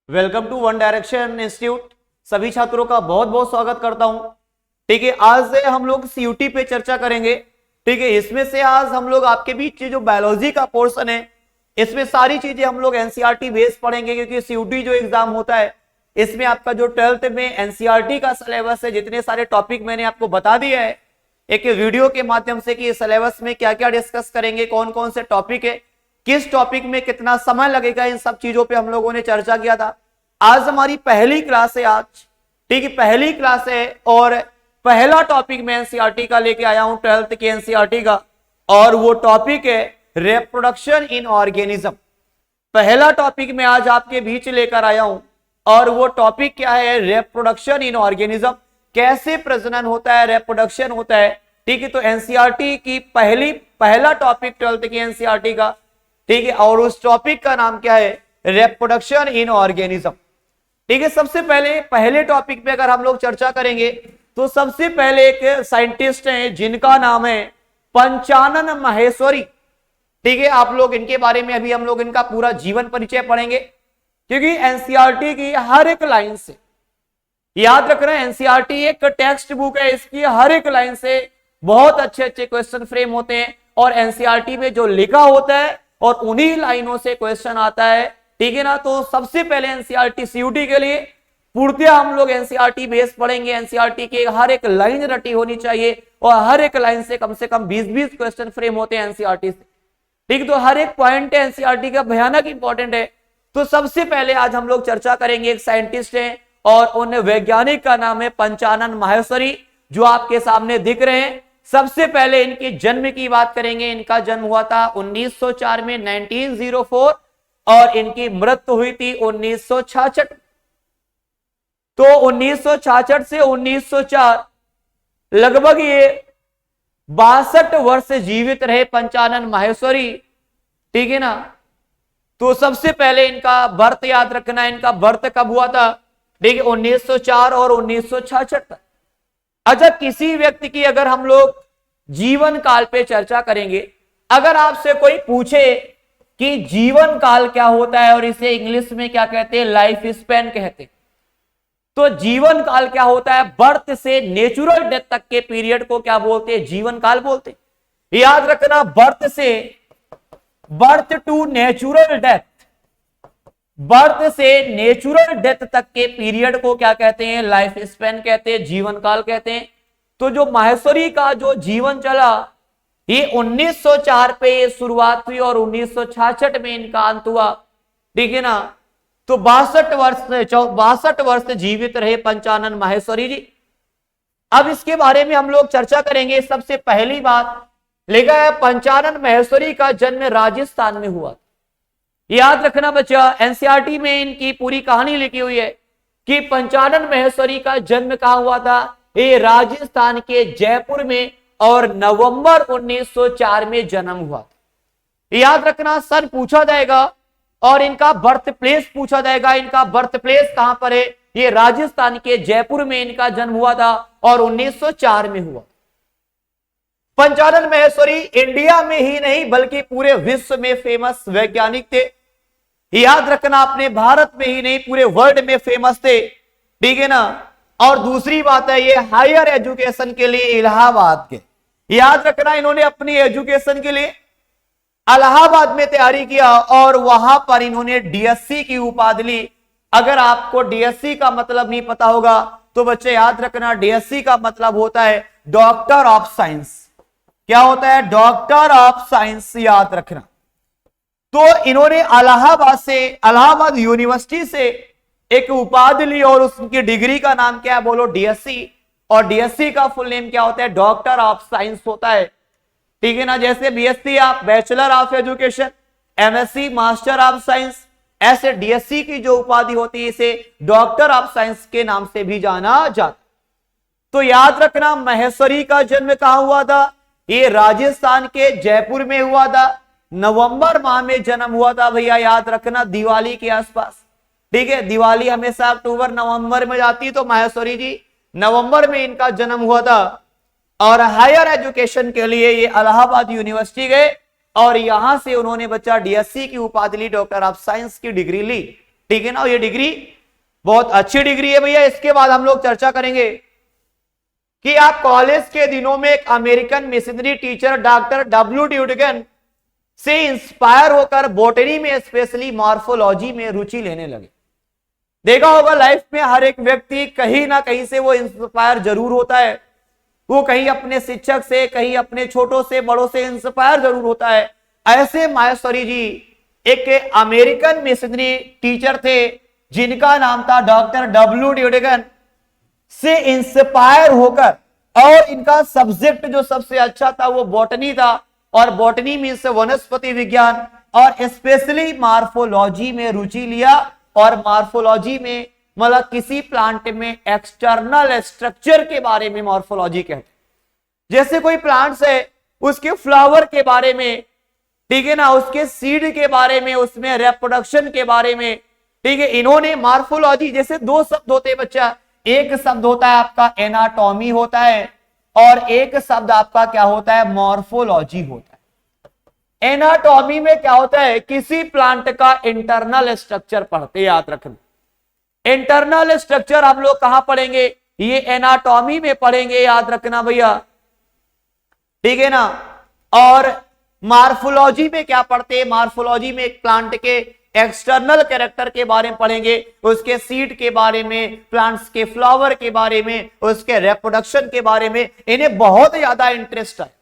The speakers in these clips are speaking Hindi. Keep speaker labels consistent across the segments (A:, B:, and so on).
A: Welcome to One Direction institute. सभी छात्रों का बहुत बहुत स्वागत करता हूं। ठीक है, आज से हम लोग सीयूटी पे चर्चा करेंगे। ठीक है, इसमें से आज हम लोग आपके बीच जो बायोलॉजी का पोर्शन है इसमें सारी चीजें हम लोग एनसीईआरटी बेस पढ़ेंगे, क्योंकि सीयूटी जो एग्जाम होता है इसमें आपका जो 12th में एनसीईआरटी का सिलेबस है, जितने सारे टॉपिक मैंने आपको बता दिया है एक वीडियो के माध्यम से कि सिलेबस में क्या क्या डिस्कस करेंगे, कौन कौन से टॉपिक है, किस टॉपिक में कितना समय लगेगा, इन सब चीजों पे हम लोगों ने चर्चा किया था। आज हमारी पहली क्लास है आज। ठीक है, पहली क्लास है और पहला टॉपिक मैं एनसीईआरटी का लेके आया हूं, 12th के एनसीईआरटी का, और वो टॉपिक है रिप्रोडक्शन इन ऑर्गेनिज्म। पहला टॉपिक मैं आज आपके बीच लेकर आया हूं और वो टॉपिक क्या है, रिप्रोडक्शन इन ऑर्गेनिज्म। कैसे प्रजनन होता है, रिप्रोडक्शन होता है। ठीक है, तो एनसीईआरटी की पहला टॉपिक 12th की एनसीईआरटी का। ठीक है, और उस टॉपिक का नाम क्या है, रिप्रोडक्शन इन ऑर्गेनिज्म। ठीक है, सबसे पहले टॉपिक पे अगर हम लोग चर्चा करेंगे तो सबसे पहले एक साइंटिस्ट हैं जिनका नाम है पंचानन माहेश्वरी। ठीक है, आप लोग इनके बारे में अभी हम लोग इनका पूरा जीवन परिचय पढ़ेंगे, क्योंकि एनसीईआरटी की हर एक लाइन से याद रख रहे हैं, एनसीईआरटी एक टेक्स्ट बुक है, इसकी हर एक लाइन से बहुत अच्छे अच्छे क्वेश्चन फ्रेम होते हैं और एनसीईआरटी में जो लिखा होता है और उन्हीं लाइनों से क्वेश्चन आता है। ठीक है ना, तो सबसे पहले एनसीईआरटी सीयूटी के लिए पूर्णतः हम लोग एनसीईआरटी बेस पढ़ेंगे। एनसीईआरटी के हर एक लाइन रटी होनी चाहिए और हर एक लाइन से कम 20-20 क्वेश्चन फ्रेम होते हैं एनसीईआरटी से। ठीक, तो हर एक पॉइंट एनसीईआरटी का भयानक इंपॉर्टेंट है। तो सबसे पहले आज हम लोग चर्चा करेंगे, एक साइंटिस्ट है और उन वैज्ञानिक का नाम है पंचानन माहेश्वरी, जो आपके सामने दिख रहे हैं। सबसे पहले इनके जन्म की बात करेंगे। इनका जन्म हुआ था 1904 में, 1904, और इनकी मृत्यु हुई थी 1966। तो 1966 से 1904 लगभग ये 62 वर्ष जीवित रहे पंचानन माहेश्वरी। ठीक है ना, तो सबसे पहले इनका बर्थ याद रखना, इनका बर्थ कब हुआ था। ठीक है, 1904 और 1966। अच्छा, किसी व्यक्ति की अगर हम लोग जीवन काल पे चर्चा करेंगे, अगर आपसे कोई पूछे कि जीवन काल क्या होता है और इसे इंग्लिश में क्या कहते हैं, लाइफ स्पैन कहते हैं, तो जीवन काल क्या होता है, बर्थ से नेचुरल डेथ तक के पीरियड को क्या बोलते हैं, जीवन काल बोलते हैं। याद रखना, birth to natural death, birth से नेचुरल डेथ तक के पीरियड को क्या कहते हैं, लाइफ स्पैन कहते हैं, जीवन काल कहते हैं। तो जो माहेश्वरी का जो जीवन चला, ये 1904 पे ये शुरुआत हुई और 1966 में इनका अंत हुआ। ठीक है ना, तो 62 वर्ष जीवित रहे पंचानन माहेश्वरी जी। अब इसके बारे में हम लोग चर्चा करेंगे। सबसे पहली बात लिखा है, पंचानन माहेश्वरी का जन्म राजस्थान में हुआ। याद रखना बच्चा, एनसीईआरटी में इनकी पूरी कहानी लिखी हुई है कि पंचानन माहेश्वरी का जन्म कहां हुआ था, ये राजस्थान के जयपुर में, और नवंबर 1904 में जन्म हुआ। याद रखना, सन पूछा जाएगा और इनका बर्थ प्लेस पूछा जाएगा। इनका बर्थ प्लेस कहां पर है, ये राजस्थान के जयपुर में इनका जन्म हुआ था और 1904 में हुआ। पंचानन माहेश्वरी इंडिया में ही नहीं बल्कि पूरे विश्व में फेमस वैज्ञानिक थे। याद रखना, अपने भारत में ही नहीं पूरे वर्ल्ड में फेमस थे। ठीक है ना, और दूसरी बात है, ये हायर एजुकेशन के लिए इलाहाबाद के, याद रखना, इन्होंने अपनी एजुकेशन के लिए इलाहाबाद में तैयारी किया और वहां पर इन्होंने डीएससी की उपाधि ली। अगर आपको डीएससी का मतलब नहीं पता होगा तो बच्चे याद रखना, डीएससी का मतलब होता है डॉक्टर ऑफ साइंस। क्या होता है, डॉक्टर ऑफ साइंस, याद रखना। तो इन्होंने इलाहाबाद यूनिवर्सिटी से एक उपाधि ली और उसकी डिग्री का नाम क्या है, बोलो, डीएससी। और डीएससी का फुल नेम क्या होता है, डॉक्टर ऑफ साइंस होता है। ठीक है ना, जैसे बीएससी आप bachelor of education, MSc master of science, ऐसे डीएससी की जो उपाधि होती है इसे डॉक्टर ऑफ साइंस के नाम से भी जाना जाता। तो याद रखना, माहेश्वरी का जन्म कहां हुआ था, ये राजस्थान के जयपुर में हुआ था। नवंबर माह में जन्म हुआ था भैया, याद रखना, दिवाली के आसपास। ठीक है, दिवाली हमेशा अक्टूबर नवंबर में जाती है, तो माहेश्वरी जी नवंबर में इनका जन्म हुआ था। और हायर एजुकेशन के लिए ये इलाहाबाद यूनिवर्सिटी गए और यहां से उन्होंने बच्चा डीएससी की उपाधि ली, डॉक्टर ऑफ साइंस की डिग्री ली। ठीक है ना। ये डिग्री बहुत अच्छी डिग्री है भैया। इसके बाद हम लोग चर्चा करेंगे कि आप कॉलेज के दिनों में एक American missionary teacher doctor W Dudigan से इंस्पायर होकर बॉटनी में स्पेशली मॉर्फोलॉजी में रुचि लेने लगे। देखा होगा लाइफ में हर एक व्यक्ति कहीं ना कहीं से वो इंस्पायर जरूर होता है। वो कहीं अपने शिक्षक से, कहीं अपने छोटों से बड़ों से इंस्पायर जरूर होता है। ऐसे माहेश्वरी जी एक अमेरिकन मिशनरी टीचर थे जिनका नाम था डॉक्टर डब्ल्यू ड्यूडिगन से इंस्पायर होकर, और इनका सब्जेक्ट जो सबसे अच्छा था वो बॉटनी था, और बॉटनी मीन्स वनस्पति विज्ञान, और स्पेशली मार्फोलॉजी में रुचि लिया। और मार्फोलॉजी में मतलब किसी प्लांट में एक्सटर्नल स्ट्रक्चर के बारे में मार्फोलॉजी कहते हैं। जैसे कोई प्लांट्स है उसके फ्लावर के बारे में, ठीक है ना, उसके सीड के बारे में, उसमें रिप्रोडक्शन के बारे में, ठीक है। इन्होंने मार्फोलॉजी, जैसे दो शब्द होते हैं बच्चा, एक शब्द होता है आपका एनाटॉमी होता है, और एक शब्द आपका क्या होता है, मॉर्फोलॉजी होता है। एनाटॉमी में क्या होता है, किसी प्लांट का इंटरनल स्ट्रक्चर पढ़ते, याद रखना। इंटरनल स्ट्रक्चर हम लोग कहां पढ़ेंगे, ये एनाटॉमी में पढ़ेंगे, याद रखना भैया, ठीक है ना। और मार्फोलॉजी में क्या पढ़ते हैं, मार्फोलॉजी में एक प्लांट के एक्सटर्नल कैरेक्टर के बारे में पढ़ेंगे, उसके सीड के बारे में, प्लांट्स के फ्लावर के बारे में, उसके रिप्रोडक्शन के बारे में, इन्हें बहुत ज्यादा इंटरेस्ट है।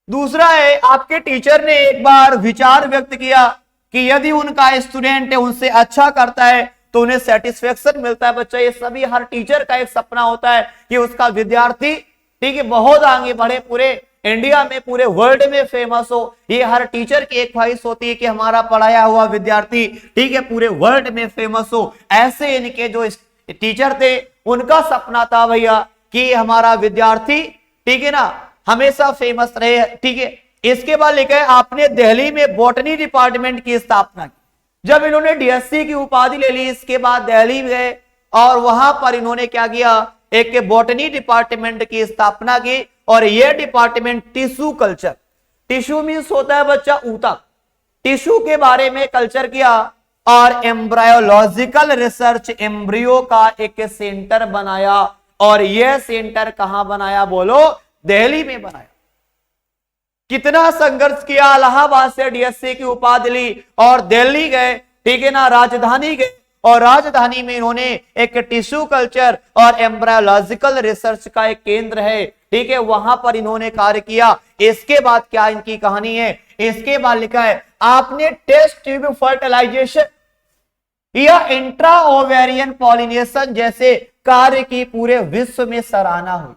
A: दूसरा है, आपके टीचर ने एक बार विचार व्यक्त किया कि यदि उनका स्टूडेंट उनसे अच्छा करता है तो उन्हें सेटिस्फेक्शन मिलता है। बच्चा, ये सभी हर टीचर का एक सपना होता है कि उसका विद्यार्थी, ठीक है, बहुत आगे बढ़े, पूरे इंडिया में, पूरे वर्ल्ड में फेमस हो। ये हर टीचर की एक ख्वाहिश होती है कि हमारा पढ़ाया हुआ विद्यार्थी, ठीक है, पूरे वर्ल्ड में फेमस हो। ऐसे इनके जो टीचर थे उनका सपना था भैया कि हमारा विद्यार्थी, ठीक है ना, हमेशा फेमस रहे, ठीक है। इसके बाद लिखा है, आपने दिल्ली में बॉटनी डिपार्टमेंट की स्थापना की। जब इन्होंने डीएससी की उपाधि ले ली, इसके बाद दिल्ली गए और वहां पर इन्होंने क्या किया, एक बॉटनी डिपार्टमेंट की स्थापना की। और यह department tissue culture, tissue means होता है बच्चा ऊतक, टिश्यू के बारे में कल्चर किया, और एम्ब्रायोलॉजिकल रिसर्च, एम्ब्रियो का एक सेंटर बनाया। और यह सेंटर कहां बनाया, बोलो, दिल्ली में बनाया। कितना संघर्ष किया, इलाहाबाद से डीएससी की उपाधि ली और दिल्ली गए, ठीक है ना, राजधानी गए, और राजधानी में इन्होंने एक टिश्यू कल्चर और एम्ब्रायोलॉजिकल रिसर्च का एक केंद्र है, ठीक है, वहां पर इन्होंने कार्य किया। इसके बाद क्या इनकी कहानी है, इसके बाद लिखा है, आपने टेस्ट ट्यूब फर्टिलाइजेशन या इंट्रा ओवेरियन पॉलिनेशन जैसे कार्य की पूरे विश्व में सराहना हुई।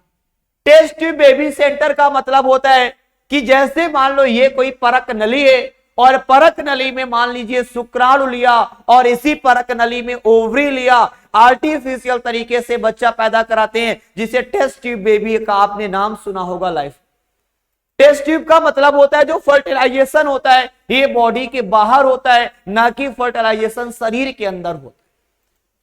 A: टेस्ट ट्यूब बेबी सेंटर का मतलब होता है कि जैसे मान लो ये कोई परक नली है, और परक नली में मान लीजिए शुक्राणु लिया, और इसी परक नली में ओवरी लिया, आर्टिफिशियल तरीके से बच्चा पैदा कराते हैं, जिसे टेस्ट ट्यूब बेबी का आपने नाम सुना होगा लाइफ। टेस्ट ट्यूब का मतलब होता है जो फर्टिलाइजेशन होता है ये बॉडी के बाहर होता है, ना कि फर्टिलाइजेशन शरीर के अंदर होता है।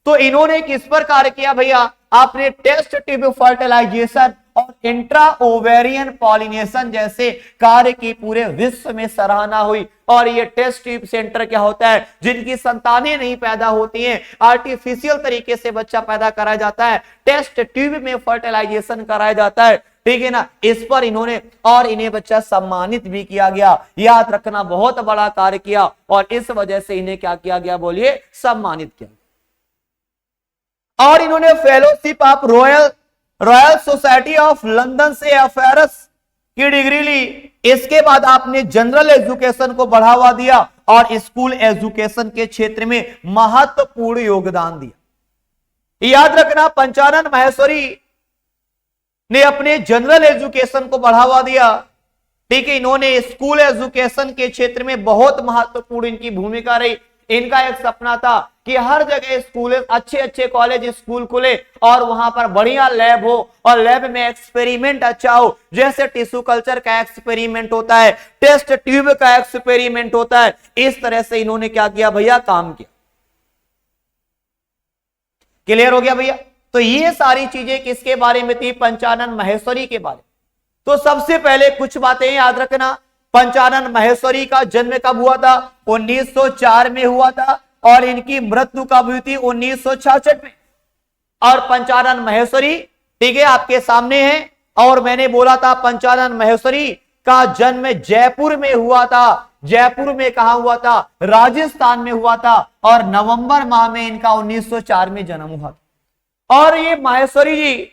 A: तो इन्होंने किस पर कार्य किया भैया, आपने टेस्ट ट्यूब फर्टिलाइजेशन और इंट्रा ओवेरियन पॉलिनेशन जैसे कार्य की पूरे विश्व में सराहना हुई। और ये टेस्ट ट्यूब सेंटर क्या होता है, जिनकी संतानें नहीं पैदा होती हैं, आर्टिफिशियल तरीके से बच्चा पैदा कराया जाता है, टेस्ट ट्यूब में फर्टिलाइजेशन कराया जाता है, ठीक है ना। इस पर इन्होंने, और इन्हें बच्चा सम्मानित भी किया गया, याद रखना, बहुत बड़ा कार्य किया, और इस वजह से इन्हें क्या किया गया, बोलिए, सम्मानित किया। और इन्होंने fellowship of royal society of London से अफेयर्स की डिग्री ली। इसके बाद आपने जनरल एजुकेशन को बढ़ावा दिया और स्कूल एजुकेशन के क्षेत्र में महत्वपूर्ण योगदान दिया। याद रखना, पंचानन माहेश्वरी ने अपने जनरल एजुकेशन को बढ़ावा दिया, ठीक है। इन्होंने स्कूल एजुकेशन के क्षेत्र में बहुत महत्वपूर्ण इनकी भूमिका रही। इनका एक सपना था कि हर जगह स्कूल, अच्छे अच्छे कॉलेज स्कूल खुले, और वहां पर बढ़िया लैब हो, और लैब में एक्सपेरिमेंट अच्छा हो, जैसे टिश्यू कल्चर का एक्सपेरिमेंट होता है, टेस्ट ट्यूब का एक्सपेरिमेंट होता है। इस तरह से इन्होंने क्या किया भैया, काम किया। क्लियर हो गया भैया। तो ये सारी चीजें किसके बारे में थी, पंचानन माहेश्वरी के बारे में। तो सबसे पहले कुछ बातें याद रखना, पंचानन माहेश्वरी का जन्म कब हुआ था, 1904 में हुआ था। और इनकी मृत्यु कब हुई थी? 1966 में। और पंचानन माहेश्वरी, ठीक है, आपके सामने है। और मैंने बोला था पंचानन माहेश्वरी का जन्म जयपुर में हुआ था। जयपुर में कहा हुआ था? राजस्थान में हुआ था। और नवंबर माह में इनका 1904 में जन्म हुआ था। और ये माहेश्वरी जी,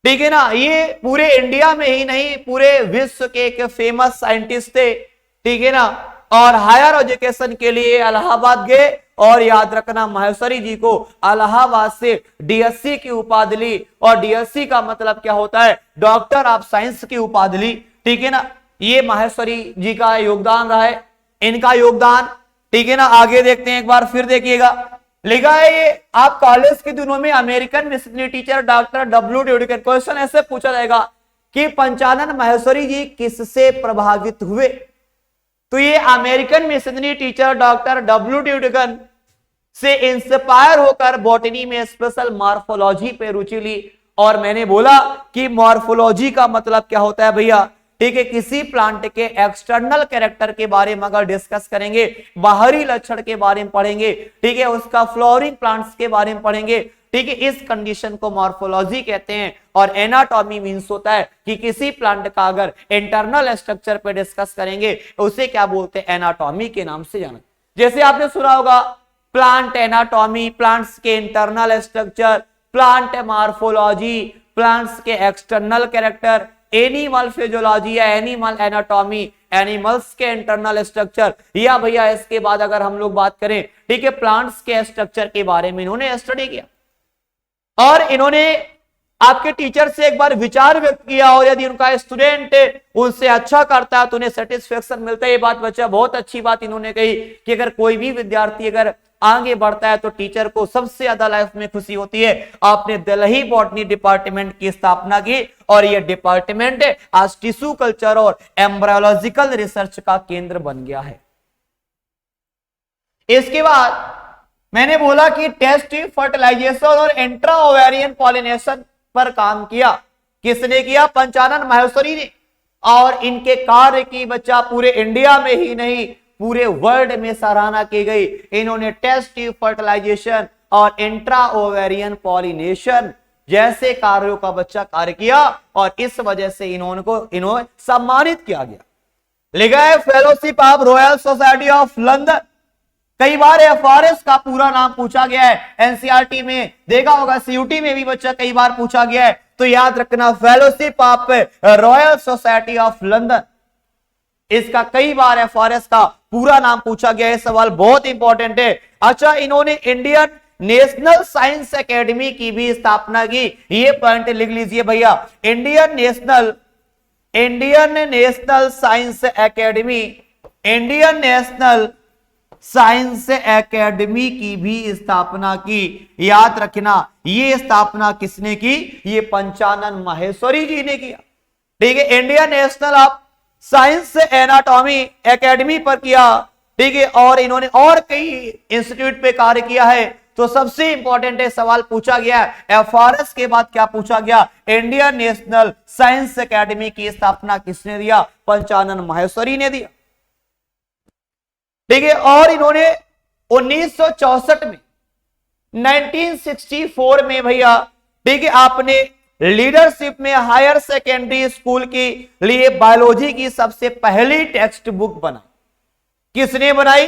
A: ठीक है ना, ये पूरे इंडिया में ही नहीं पूरे विश्व के एक फेमस साइंटिस्ट थे, ठीक है ना। और हायर एजुकेशन के लिए इलाहाबाद गए। और याद रखना, माहेश्वरी जी को इलाहाबाद से डीएससी की उपाधि ली। और डीएससी का मतलब क्या होता है? डॉक्टर ऑफ साइंस की उपाधि ली, ठीक है ना। ये माहेश्वरी जी का योगदान रहा है, इनका योगदान, ठीक है ना। आगे देखते हैं, एक बार फिर देखिएगा, लिखा है ये आप कॉलेज के दिनों में American missionary teacher doctor W Dudigan. Question ऐसे पूछा जाएगा कि पंचानन माहेश्वरी जी किससे प्रभावित हुए? तो ये American missionary teacher doctor W Dudigan से इंस्पायर होकर बॉटनी में स्पेशल मॉर्फोलॉजी पे रुचि ली। और मैंने बोला कि मॉर्फोलॉजी का मतलब क्या होता है भैया, ठीक है, किसी प्लांट के एक्सटर्नल कैरेक्टर के बारे में अगर डिस्कस करेंगे, बाहरी लक्षण के बारे में पढ़ेंगे, ठीक है, उसका फ्लोरिंग प्लांट्स के बारे में पढ़ेंगे, ठीक है, इस कंडीशन को मॉर्फोलॉजी कहते हैं। और एनाटॉमी मींस होता है कि किसी प्लांट का अगर इंटरनल स्ट्रक्चर पे डिस्कस करेंगे उसे क्या बोलते हैं? एनाटॉमी के नाम से जाना। जैसे आपने सुना होगा प्लांट एनाटॉमी, प्लांट्स के internal structure, plant morphology, plants के एक्सटर्नल कैरेक्टर, एनिमल फिजियोलॉजी या एनिमल एनाटॉमी, एनिमल्स के इंटरनल स्ट्रक्चर। या भैया इसके बाद अगर हम लोग बात करें, ठीक है, प्लांट्स के स्ट्रक्चर के बारे में इन्होंने स्टडी किया। और इन्होंने आपके टीचर से एक बार विचार व्यक्त किया, और यदि उनका स्टूडेंट उनसे अच्छा करता है तो उन्हें सेटिस्फेक्शन मिलता है। ये बात बच्चा बहुत अच्छी बात इन्होंने कही कि अगर कोई भी विद्यार्थी अगर आगे बढ़ता है तो टीचर को सबसे ज्यादा लाइफ में खुशी होती है। आपने दिल्ली बॉटनी डिपार्टमेंट की स्थापना की और यह डिपार्टमेंट आज टिश्यू कल्चर और एम्ब्रियोलॉजिकल रिसर्च का केंद्र बन गया है। इसके बाद मैंने बोला कि टेस्ट फर्टिलाइजेशन और इंट्रा ओवेरियन पॉलिनेशन पर काम किया। किसने किया? पंचानन माहेश्वरी ने। और इनके कार्य की बच्चा पूरे इंडिया में ही नहीं पूरे वर्ल्ड में सराहना की गई। इन्होंने टेस्ट ट्यूब फर्टिलाइजेशन और इंट्रा ओवेरियन पॉलिनेशन जैसे कार्यों का बच्चा कार्य किया और इस वजह से इन्होंने सम्मानित किया गया। लिखा है fellowship of royal society of London. कई बार एफआरएस का पूरा नाम पूछा गया है, एनसीईआरटी में देखा होगा, सीयूटी में भी बच्चा कई बार पूछा गया है, तो याद रखना fellowship of royal society of London. इसका कई बार एफआरएस का पूरा नाम पूछा गया है, सवाल बहुत इंपॉर्टेंट है। अच्छा, इन्होंने इंडियन नेशनल साइंस एकेडमी की भी स्थापना की। ये पॉइंट लिख लीजिए भैया, Indian national science academy, Indian national science academy की भी स्थापना की। याद रखना, ये स्थापना किसने की? ये पंचानन माहेश्वरी जी ने किया। ठीक है, Indian national of science anatomy academy पर किया। ठीक है, और इन्होंने और कई इंस्टीट्यूट पे कार्य किया है। तो सबसे इंपॉर्टेंट है, सवाल पूछा गया एफआरएस के बाद क्या पूछा गया? इंडियन नेशनल साइंस एकेडमी की स्थापना किसने दिया? पंचानन माहेश्वरी ने दिया। ठीक है, और इन्होंने 1964 में 1964 में भैया, ठीक है, आपने लीडरशिप में हायर सेकेंडरी स्कूल के लिए बायोलॉजी की सबसे पहली टेक्स्ट बुक बनाई। किसने बनाई?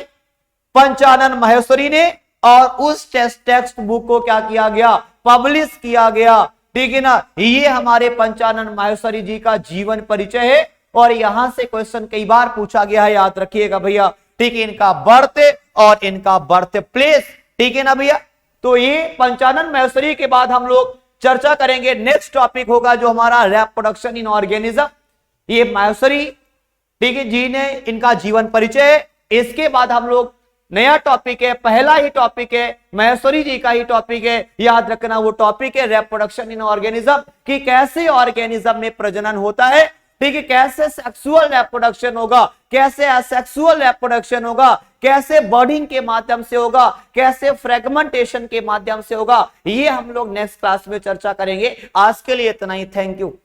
A: पंचानन माहेश्वरी ने। और उस टेक्स्ट बुक को क्या किया गया? पब्लिश किया गया। ठीक है ना, ये हमारे पंचानन माहेश्वरी जी का जीवन परिचय है और यहां से क्वेश्चन कई बार पूछा गया है, याद रखिएगा भैया। ठीक है, इनका बर्थ और इनका बर्थ प्लेस। ठीक है ना भैया, तो ये पंचानन माहेश्वरी के बाद हम लोग चर्चा करेंगे। नेक्स्ट टॉपिक होगा जो हमारा रिप्रोडक्शन इन ऑर्गेनिज्म। ये माहेश्वरी, ठीक है, जी ने इनका जीवन परिचय है। इसके बाद हम लोग नया टॉपिक है, पहला ही टॉपिक है, माहेश्वरी जी का ही टॉपिक है। याद रखना, वो टॉपिक है रिप्रोडक्शन इन ऑर्गेनिज्म, कि कैसे ऑर्गेनिज्म में प्रजनन होता है। ठीक है, कैसे सेक्सुअल रिप्रोडक्शन होगा, कैसे असेक्सुअल रिप्रोडक्शन होगा, कैसे बर्डिंग के माध्यम से होगा, कैसे फ्रेगमेंटेशन के माध्यम से होगा, ये हम लोग नेक्स्ट क्लास में चर्चा करेंगे। आज के लिए इतना ही, थैंक यू।